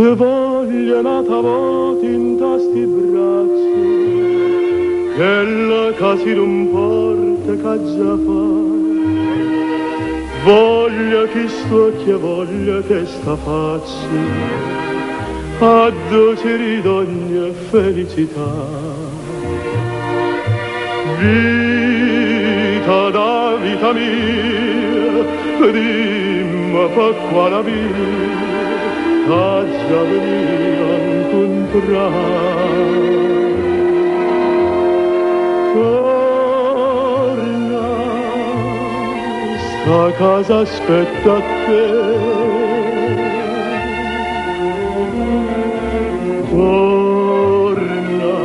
Che voglia nata voti in tasti bracci, che la casa non porta che già fa. Voglia che sto che voglia che sta faccia, addoce di ogni felicità. Vita da vita mia, dimmi per quale via, a già venire a incontrare. Torna, sta casa aspetta te. Torna,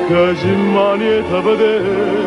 che si manieta vedere.